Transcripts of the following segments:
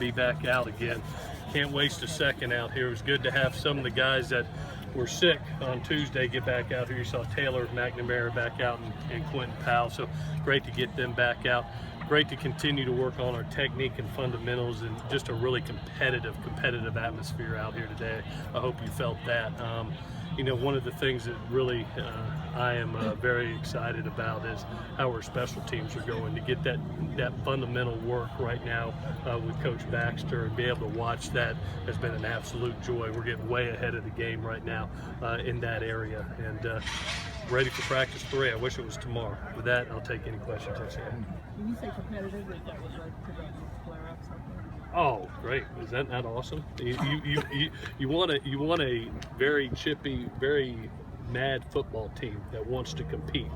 be back out again. Can't waste a second out here. It was good to have some of the guys that were sick on Tuesday get back out here. You saw Taylor McNamara back out and Quentin Powell, so great to get them back out. Great to continue to work on our technique and fundamentals, and just a really competitive atmosphere out here today. I hope you felt that. You know, one of the things that really I am very excited about is how our special teams are going. To get that fundamental work right now with Coach Baxter and be able to watch that has been an absolute joy. We're getting way ahead of the game right now in that area, and ready for practice 3. I wish it was tomorrow. With that, I'll take any questions. When you say competitive, is that was like productive flare-ups? Oh, great! Is that not awesome? You want a very chippy, very mad football team that wants to compete.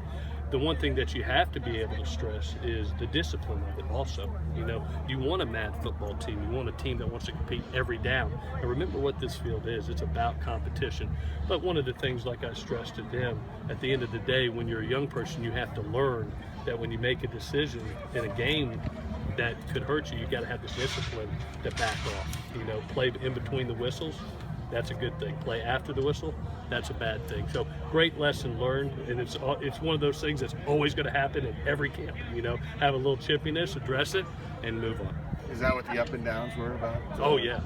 The one thing that you have to be able to stress is the discipline of it also. You know, you want a mad football team. You want a team that wants to compete every down. And remember what this field is. It's about competition. But one of the things, like I stressed to them, at the end of the day, when you're a young person, you have to learn that when you make a decision in a game that could hurt you, you got to have the discipline to back off. You know, play in between the whistles. That's a good thing. Play after the whistle, that's a bad thing. So great lesson learned, and it's one of those things that's always going to happen in every camp. You know, have a little chippiness, address it, and move on. Is that what the up and downs were about? Oh yeah.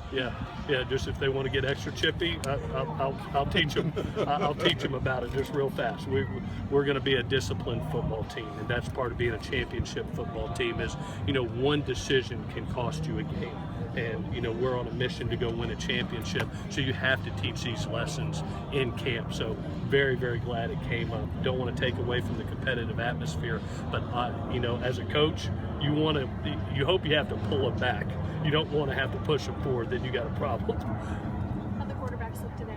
Just if they want to get extra chippy, I'll teach them. I'll teach them about it just real fast. We're going to be a disciplined football team, and that's part of being a championship football team. Is, you know, one decision can cost you a game. And, you know, we're on a mission to go win a championship, so you have to teach these lessons in camp. So very, very glad it came up. Don't want to take away from the competitive atmosphere, but you know, as a coach, you hope you have to pull them back. You don't want to have to push them forward, then you got a problem. How'd the quarterbacks look today?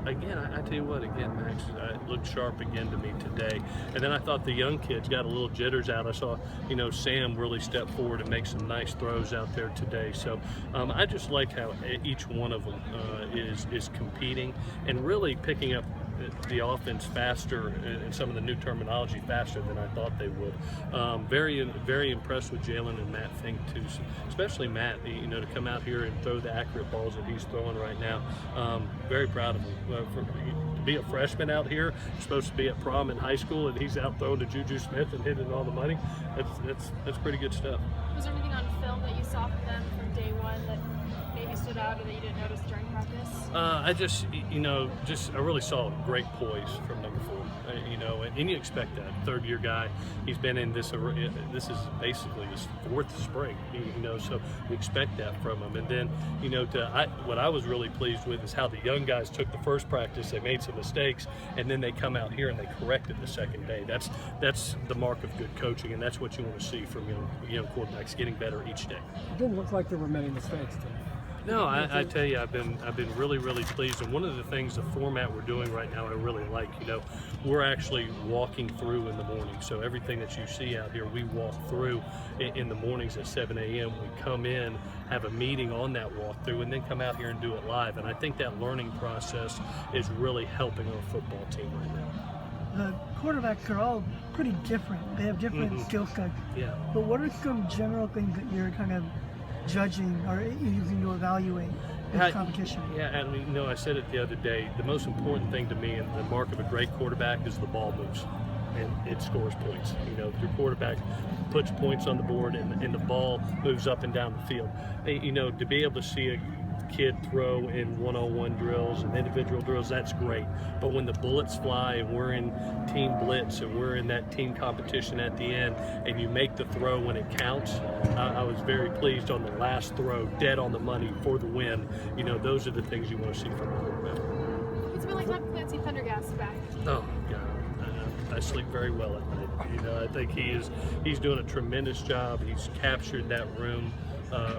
Again, I tell you what, Max looked sharp again to me today. And then I thought the young kids got a little jitters out. I saw, you know, Sam really step forward and make some nice throws out there today. So I just like how each one of them is competing and really picking up the offense faster, and some of the new terminology faster than I thought they would. Very impressed with Jalen and Matt Fink too, especially Matt. You know, to come out here and throw the accurate balls that he's throwing right now. Very proud of him. To be a freshman out here, supposed to be at prom in high school, and he's out throwing to Juju Smith and hitting all the money. That's pretty good stuff. Was there anything on film that you saw from them from day one that maybe stood out or that you didn't notice during practice? I really saw great poise from number 4. You know, and you expect that. Third-year guy, he's been in this. This is basically his 4th spring. You know, so we expect that from him. And then, you know, what I was really pleased with is how the young guys took the first practice. They made some mistakes, and then they come out here and they corrected the second day. That's the mark of good coaching, and that's what you want to see from young quarterbacks, getting better each day. It didn't look like there were many mistakes today. No, I tell you, I've been really, really pleased. And one of the things, the format we're doing right now, I really like. You know, we're actually walking through in the morning. So everything that you see out here, we walk through in the mornings at 7 a.m. We come in, have a meeting on that walkthrough, and then come out here and do it live. And I think that learning process is really helping our football team right now. The quarterbacks are all pretty different. They have different skill sets. Yeah. But what are some general things that you're kind of judging or using to evaluate this competition? Yeah, and you know, I said it the other day, the most important thing to me and the mark of a great quarterback is the ball moves and it scores points. You know, your quarterback puts points on the board and the ball moves up and down the field. You know, to be able to see a kid throw in one-on-one drills and individual drills, that's great. But when the bullets fly and we're in team blitz and we're in that team competition at the end and you make the throw when it counts, I was very pleased on the last throw, dead on the money for the win. You know, those are the things you want to see from a quarterback. It's been like having Clancy Pendergast back. Oh, God. I sleep very well at night. You know, I think he's doing a tremendous job. He's captured that room.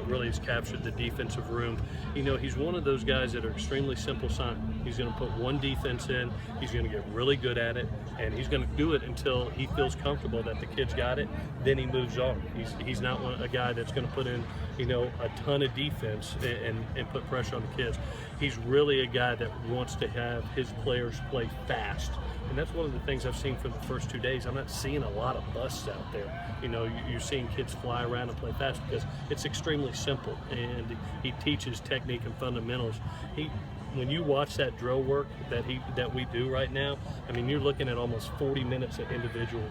Really has captured the defensive room. You know, he's one of those guys that are extremely simple sign. He's going to put one defense in, he's going to get really good at it, and he's going to do it until he feels comfortable that the kid's got it, then he moves on. He's not a guy that's going to put in, you know, a ton of defense and put pressure on the kids. He's really a guy that wants to have his players play fast. And that's one of the things I've seen from the first 2 days. I'm not seeing a lot of busts out there. You know, you're seeing kids fly around and play fast because it's extremely simple, and he teaches technique and fundamentals. When you watch that drill work that we do right now, I mean, you're looking at almost 40 minutes of individual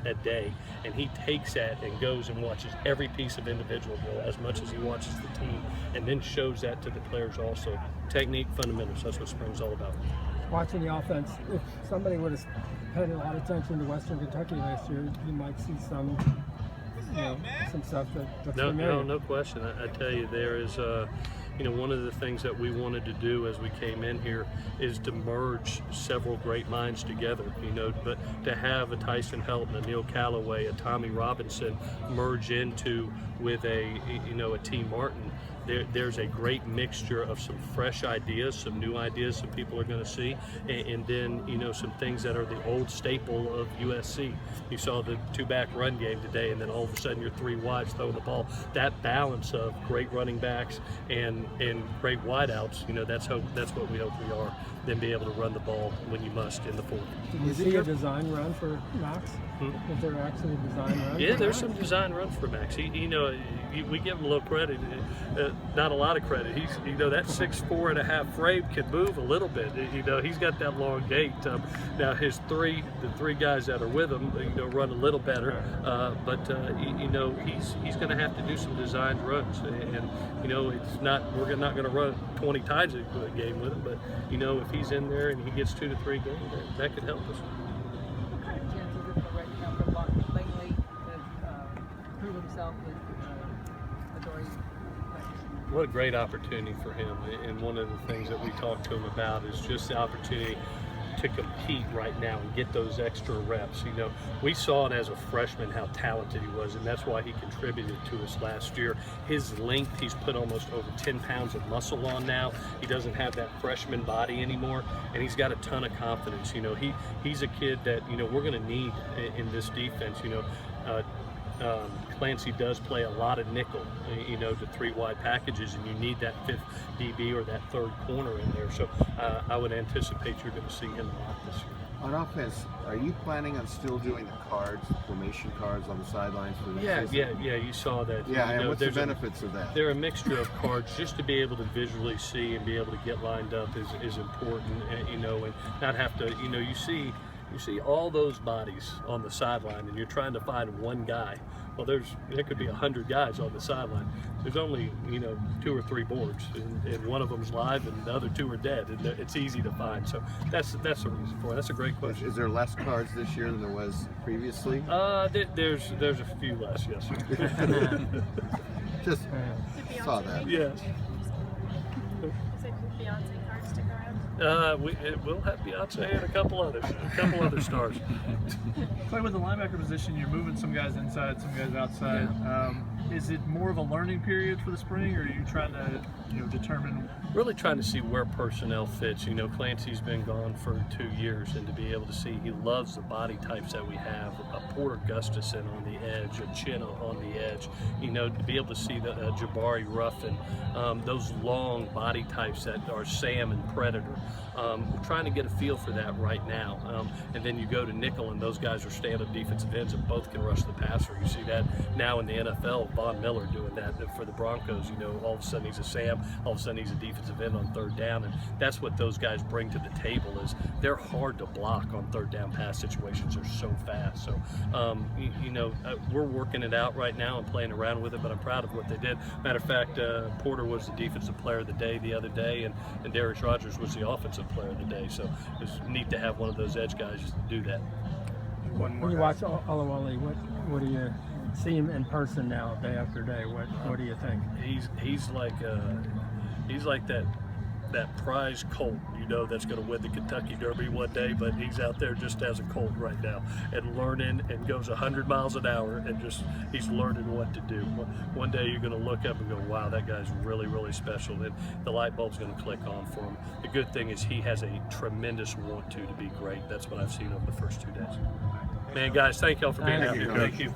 a day, and he takes that and goes and watches every piece of individual drill as much as he watches the team, and then shows that to the players also. Technique, fundamentals, that's what spring's all about. Watching the offense, if somebody would have paid a lot of attention to Western Kentucky last year, you might see some stuff that's familiar. No question. I tell you, there is one of the things that we wanted to do as we came in here is to merge several great minds together, but to have a Tyson Helton, a Neil Callaway, a Tommy Robinson merge into with a T. Martin. There's a great mixture of some fresh ideas, some new ideas some people are going to see, and then some things that are the old staple of USC. You saw the two-back run game today, and then all of a sudden you're three wides throwing the ball. That balance of great running backs and great wideouts, that's what we hope we are. Then be able to run the ball when you must in the fourth. Did you see a design run for Max? Is there actually a design run? Yeah, there's some design runs for Max. We give him a little credit, not a lot of credit. He's, that 6'4.5" frame can move a little bit. He's got that long gait. Now the three guys that are with him, run a little better. But he's going to have to do some designed runs, and we're not going to run 20 times a game with him. But if he's in there and he gets 2 to 3 games, that could help us. What kind of chances is there right now for Langley to prove himself with Adoree? What a great opportunity for him, and one of the things that we talked to him about is just the opportunity to compete right now and get those extra reps. We saw it as a freshman how talented he was, and that's why he contributed to us last year. His length, he's put almost over 10 pounds of muscle on now. He doesn't have that freshman body anymore, and he's got a ton of confidence. He's a kid that we're going to need in this defense. Clancy does play a lot of nickel, to 3 wide packages, and you need that 5th DB or that 3rd corner in there. So I would anticipate you're going to see him a lot this year. On offense, are you planning on still doing the formation cards on the sidelines for the season? Yeah, you saw that. Yeah, and what's the benefits of that? They're a mixture of cards. Just to be able to visually see and be able to get lined up is important, and not have to, you see all those bodies on the sideline, and you're trying to find one guy. Well, there could be 100 guys on the sideline. There's only 2 or 3 boards, and one of them's live, and the other 2 are dead, and it's easy to find. So that's the reason for it. That's a great question. Is there less cards this year than there was previously? There's a few less, yes, sir. Just saw that. Yes. Is it Beyonce card stick around? We'll have Beyonce and a couple other stars. Clay, with the linebacker position, you're moving some guys inside, some guys outside. Yeah. Is it more of a learning period for the spring, or are you trying to, determine? Really trying to see where personnel fits. Clancy's been gone for 2 years, and to be able to see, he loves the body types that we have. A Porter Gustafson on the edge, a Chinna on the edge. To be able to see the Jabari Ruffin, those long body types that are Sam and Predator. We're trying to get a feel for that right now. And then you go to nickel, and those guys are stand-up defensive ends, and both can rush the passer. You see that now in the NFL. Von Miller doing that for the Broncos. All of a sudden he's a Sam, all of a sudden he's a defensive end on 3rd down, and that's what those guys bring to the table. Is they're hard to block on 3rd down pass situations. They're so fast. So we're working it out right now and playing around with it, but I'm proud of what they did. Matter of fact, Porter was the defensive player of the day the other day, and Darius Rogers was the offensive player of the day. So it's neat to have one of those edge guys just do that. When you watch Olawale, what do you see him in person now, day after day? What do you think? He's like that prize colt, that's going to win the Kentucky Derby one day, but he's out there just as a colt right now and learning, and goes 100 miles an hour, and he's learning what to do. One day you're going to look up and go, wow, that guy's really, really special, and the light bulb's going to click on for him. The good thing is he has a tremendous want to be great. That's what I've seen over the first 2 days. Man, guys, thank y'all for being out here. Thank you.